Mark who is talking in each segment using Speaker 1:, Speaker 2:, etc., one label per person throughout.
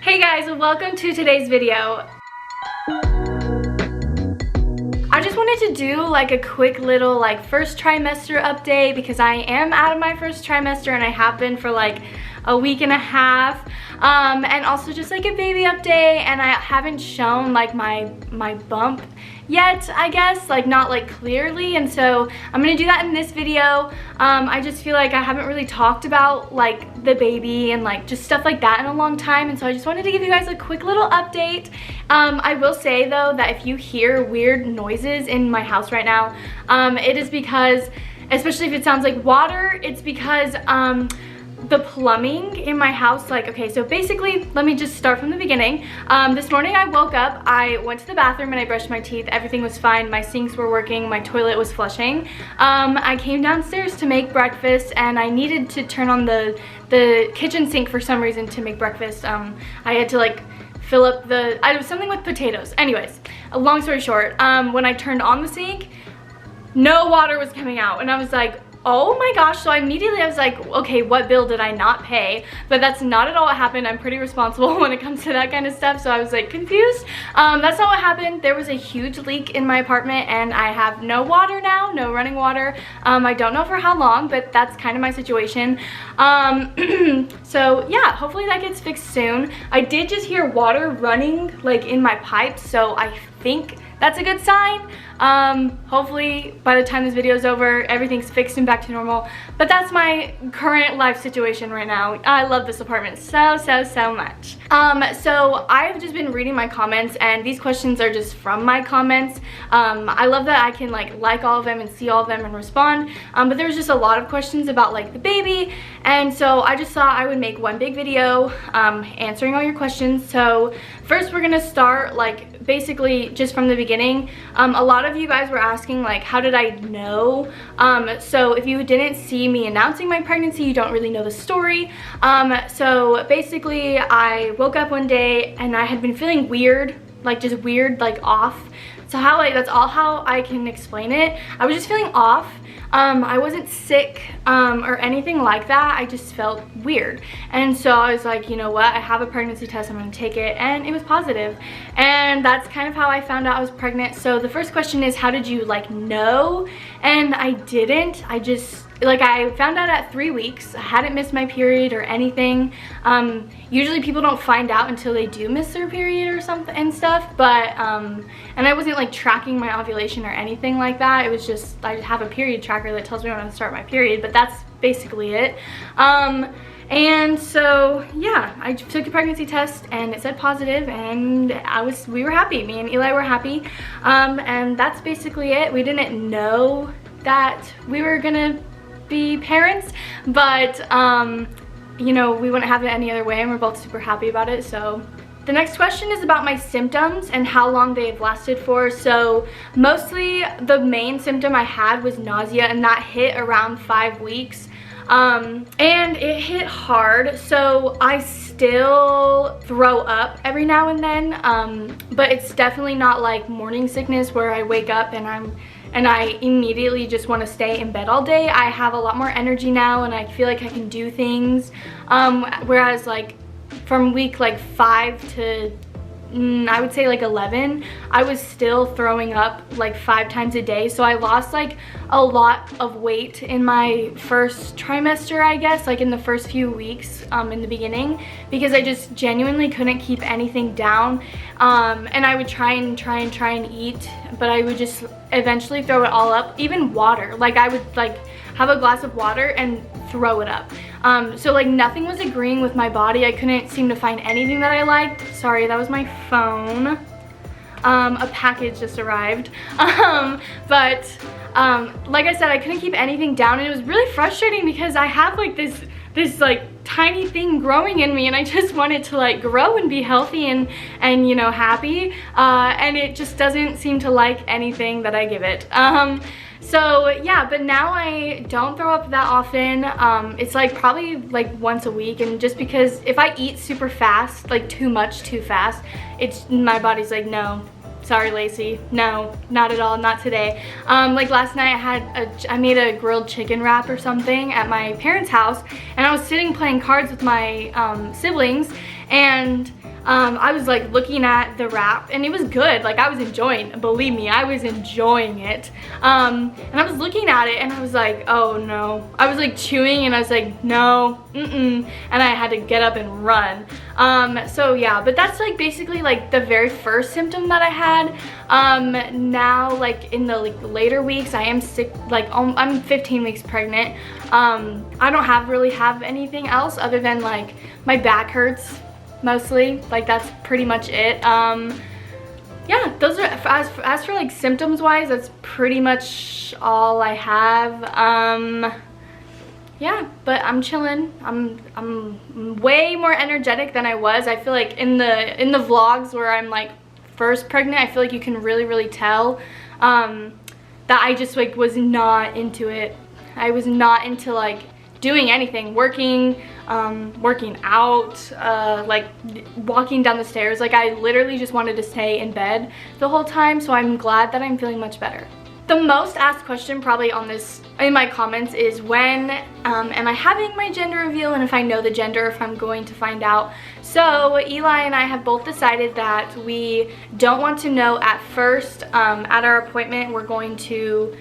Speaker 1: Hey guys, welcome to today's video. I just wanted to do like a quick little first trimester update because I am out of my first trimester and I have been for like a week and a half. And also just like a baby update, and I haven't shown like my bump yet, I guess, like not like clearly, and so I'm gonna do that in this video. I just feel like I haven't really talked about like the baby and like just stuff like that in a long time, and so I just wanted to give you guys a quick little update. I will say though that if you hear weird noises in my house right now, it is because, especially if it sounds like water, it's because the plumbing in my house, okay, so basically, let me just start from the beginning. This morning I woke up, I went to the bathroom and I brushed my teeth. Everything was fine. My sinks were working, my toilet was flushing. I came downstairs to make breakfast and I needed to turn on the kitchen sink for some reason to make breakfast. I had to like fill up I was something with potatoes. Anyways, long story short, when I turned on the sink, no water was coming out, and I was like, oh my gosh. So immediately I was like, okay, what bill did I not pay? But that's not at all what happened. I'm pretty responsible when it comes to that kind of stuff, so I was like confused. That's not what happened. There was a huge leak in my apartment and I have no water now, no running water. I don't know for how long, but that's kind of my situation. So yeah, hopefully that gets fixed soon. I did just hear water running like in my pipes, so I think that's a good sign. Hopefully by the time this video is over, everything's fixed and back to normal. But that's my current life situation right now. I love this apartment so much. So I've just been reading my comments, and these questions are just from my comments. I love that I can like all of them and see all of them and respond. But there's just a lot of questions about like the baby, and so I just thought I would make one big video answering all your questions. So first we're gonna start like basically just from the beginning. A lot of you guys were asking like, how did I know? So if you didn't see me announcing my pregnancy, you don't really know the story. So basically I woke up one day and I had been feeling weird, like just weird, like off. So that's all how I can explain it. I was just feeling off. I wasn't sick or anything like that. I just felt weird. And so I was like, you know what? I have a pregnancy test. I'm going to take it. And it was positive. And that's kind of how I found out I was pregnant. So the first question is, how did you know? And I didn't. I found out at 3 weeks. I hadn't missed my period or anything. Usually people don't find out until they do miss their period or something and stuff. But, and I wasn't like tracking my ovulation or anything like that. It was just, I have a period tracker that tells me when I'm gonna start my period, but that's basically it. And so yeah, I took a pregnancy test and it said positive, and we were happy. Me and Eli were happy. And that's basically it. We didn't know that we were gonna be parents, but you know, we wouldn't have it any other way, and we're both super happy about it. So the next question is about my symptoms and how long they've lasted for. So mostly the main symptom I had was nausea, and that hit around 5 weeks. And it hit hard, so I still throw up every now and then, but it's definitely not like morning sickness where I wake up and I immediately just want to stay in bed all day. I have a lot more energy now and I feel like I can do things, whereas like from week 5 to I would say 11, I was still throwing up 5 times a day. So I lost a lot of weight in my first trimester, I guess, in the first few weeks in the beginning, because I just genuinely couldn't keep anything down. And I would try and eat, but I would just eventually throw it all up. Even water, I would have a glass of water and throw it up. So nothing was agreeing with my body. I couldn't seem to find anything that I liked. Sorry, that was my phone. A package just arrived. But like I said, I couldn't keep anything down, and it was really frustrating because I have this tiny thing growing in me, and I just want it to grow and be healthy and you know, happy, and it just doesn't seem to like anything that I give it. So yeah, but now I don't throw up that often. It's probably once a week, and just because if I eat super fast, too much too fast, my body's no, sorry Lacey, no, not at all, not today. Last night I made a grilled chicken wrap or something at my parents' house, and I was sitting playing cards with my siblings, and I was like looking at the wrap and it was good. Like I was enjoying, believe me, I was enjoying it. And I was looking at it and I was like, oh no. I was like chewing and I was like, no, and I had to get up and run. So yeah, but that's like basically like the very first symptom that I had. Now like in the like later weeks, I am sick, like I'm 15 weeks pregnant. I don't really have anything else other than like my back hurts mostly. Like that's pretty much it. Yeah, those are, as for like symptoms wise, that's pretty much all I have. Yeah, but I'm chilling. I'm way more energetic than I was. I feel like in the vlogs where I'm like first pregnant, I feel like you can really tell that I just like was not into it. I was not into like doing anything, working out, like walking down the stairs. Like I literally just wanted to stay in bed the whole time, so I'm glad that I'm feeling much better. The most asked question probably on this in my comments is when am I having my gender reveal, and if I know the gender, if I'm going to find out. So Eli and I have both decided that we don't want to know at first. At our appointment, we're going to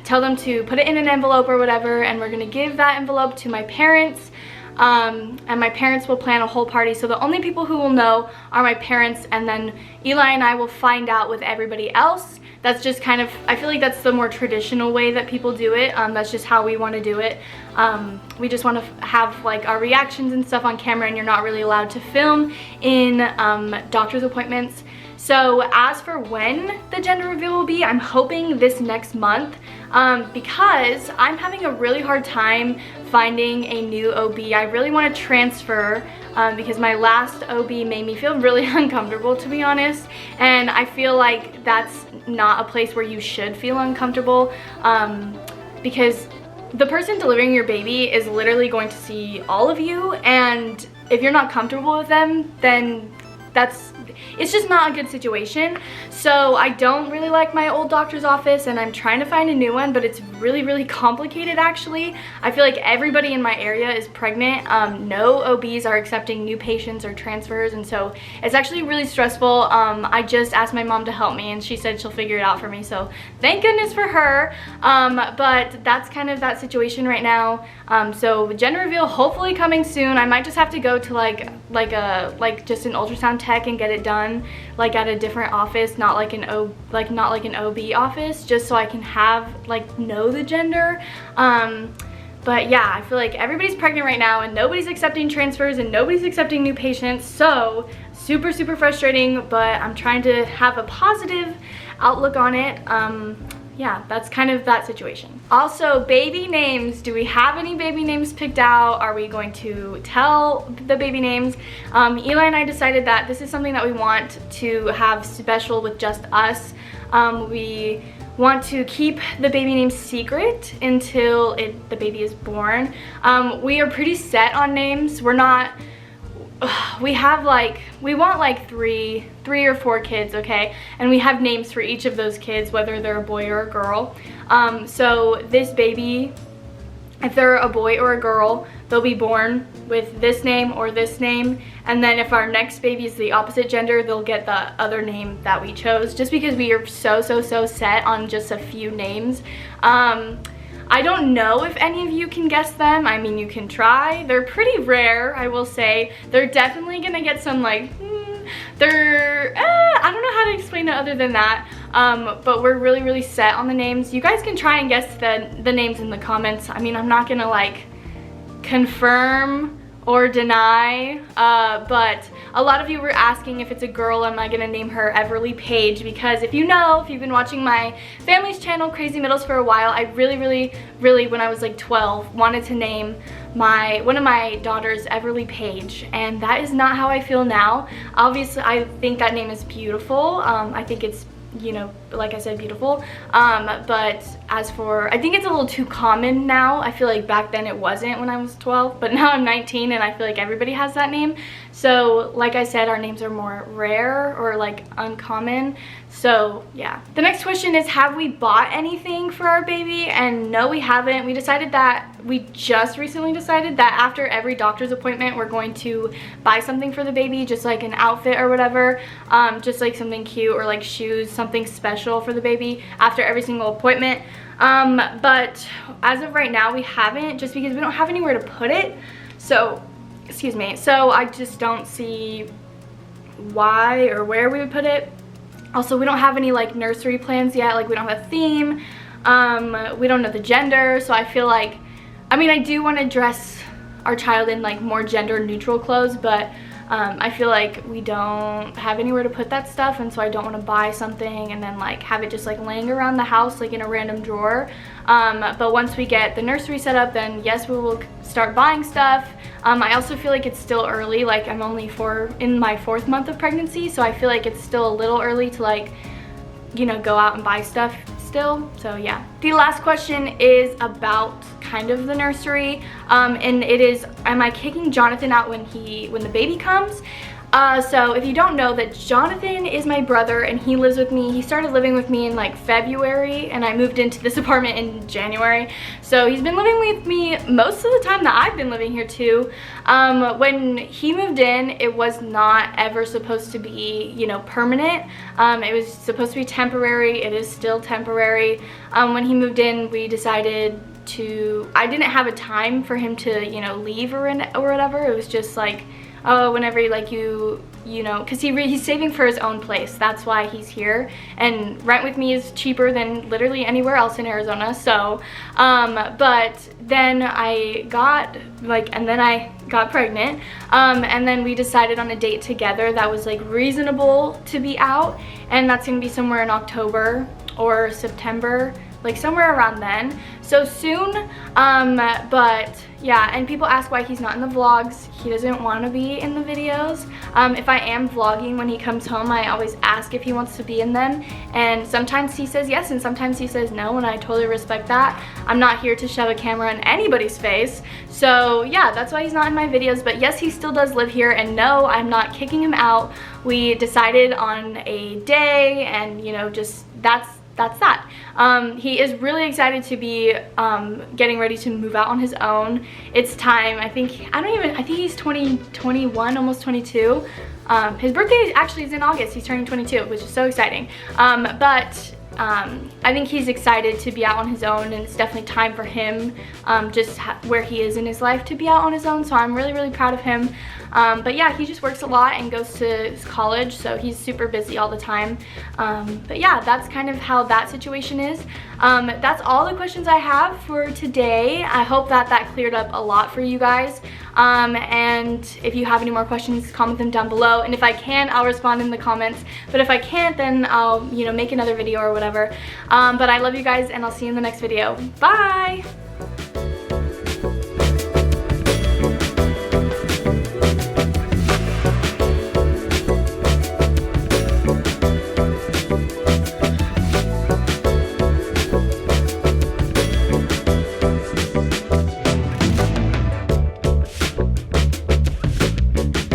Speaker 1: tell them to put it in an envelope or whatever, and we're going to give that envelope to my parents. And my parents will plan a whole party, so the only people who will know are my parents, and then Eli and I will find out with everybody else. That's just kind of, I feel like that's the more traditional way that people do it. That's just how we want to do it. We just want to have like our reactions and stuff on camera, and you're not really allowed to film in doctor's appointments. So as for when the gender reveal will be, I'm hoping this next month, because I'm having a really hard time finding a new OB. I really want to transfer because my last OB made me feel really uncomfortable, to be honest, and I feel like that's not a place where you should feel uncomfortable, because the person delivering your baby is literally going to see all of you, and if you're not comfortable with them, then it's just not a good situation. So I don't really like my old doctor's office, and I'm trying to find a new one, but it's really complicated actually. I feel like everybody in my area is pregnant. No OBs are accepting new patients or transfers, and so it's actually really stressful. I just asked my mom to help me, and she said she'll figure it out for me, so thank goodness for her. But that's kind of that situation right now. So gender reveal hopefully coming soon. I might just have to go to like just an ultrasound tech and get it done like at a different office, not like an OB office, just so I can know the gender. But yeah, I feel like everybody's pregnant right now, and nobody's accepting transfers and nobody's accepting new patients, so super frustrating, but I'm trying to have a positive outlook on it. Yeah, that's kind of that situation. Also, baby names. Do we have any baby names picked out? Are we going to tell the baby names? Eli and I decided that this is something that we want to have special with just us. We want to keep the baby name secret until the baby is born. We are pretty set on names. We're not, we want like three or four kids, okay? And we have names for each of those kids, whether they're a boy or a girl. So this baby, if they're a boy or a girl, they'll be born with this name or this name. And then if our next baby is the opposite gender, they'll get the other name that we chose, just because we are so set on just a few names. I don't know if any of you can guess them. I mean, you can try. They're pretty rare, I will say. They're definitely gonna get some like, I don't know how to explain it other than that. But we're really set on the names. You guys can try and guess the names in the comments. I mean, I'm not gonna like confirm or deny, but a lot of you were asking if it's a girl, am I gonna name her Everly Paige? Because if you've been watching my family's channel, Crazy Middles, for a while, I really, when I was like 12, wanted to name one of my daughters Everly Paige, and that is not how I feel now. Obviously, I think that name is beautiful. I think it's, you know, like I said, beautiful. But as for, I think it's a little too common now. I feel like back then it wasn't when I was 12, but now I'm 19 and I feel like everybody has that name. So like I said, our names are more rare or like uncommon. So yeah. The next question is, have we bought anything for our baby? And no, we haven't. We just recently decided that after every doctor's appointment, we're going to buy something for the baby, just like an outfit or whatever, just like something cute or like shoes, something special for the baby after every single appointment. But as of right now, we haven't, just because we don't have anywhere to put it. So, excuse me. So I just don't see why or where we would put it. Also, we don't have any like nursery plans yet. Like, we don't have a theme. We don't know the gender. So I feel like, I mean, I do want to dress our child in like more gender neutral clothes, but I feel like we don't have anywhere to put that stuff, and so I don't want to buy something and then like have it just like laying around the house like in a random drawer. But once we get the nursery set up, then yes, we will start buying stuff. I also feel like it's still early. Like, I'm only in my 4th month of pregnancy, so I feel like it's still a little early to like, you know, go out and buy stuff still. So yeah. The last question is about kind of the nursery, and it is, am I kicking Jonathan out when the baby comes? So if you don't know, that Jonathan is my brother and he lives with me. He started living with me in like February, and I moved into this apartment in January. So he's been living with me most of the time that I've been living here too. When he moved in, it was not ever supposed to be, you know, permanent. It was supposed to be temporary. It is still temporary. When he moved in, we decided I didn't have a time for him to, you know, leave or whatever. It was just like, oh, whenever like you know, because he's saving for his own place. That's why he's here, and rent with me is cheaper than literally anywhere else in Arizona. So but then I got pregnant, and then we decided on a date together that was like reasonable to be out, and that's gonna be somewhere in October or September, like somewhere around then, so soon. But yeah, and people ask why he's not in the vlogs. He doesn't want to be in the videos. If I am vlogging when he comes home, I always ask if he wants to be in them, and sometimes he says yes and sometimes he says no, and I totally respect that. I'm not here to shove a camera in anybody's face. So yeah, that's why he's not in my videos. But yes, he still does live here, and no, I'm not kicking him out. We decided on a day, and you know, just that's that. He is really excited to be getting ready to move out on his own. It's time. I think he's 21, almost 22. His birthday actually is in August. He's turning 22, which is so exciting. But I think he's excited to be out on his own, and it's definitely time for him, just where he is in his life, to be out on his own. So I'm really, really proud of him. But yeah, he just works a lot and goes to college, so he's super busy all the time. But yeah, that's kind of how that situation is. That's all the questions I have for today. I hope that cleared up a lot for you guys. And if you have any more questions, comment them down below, and if I can, I'll respond in the comments. But if I can't, then I'll, you know, make another video or whatever. But I love you guys, and I'll see you in the next video. Bye!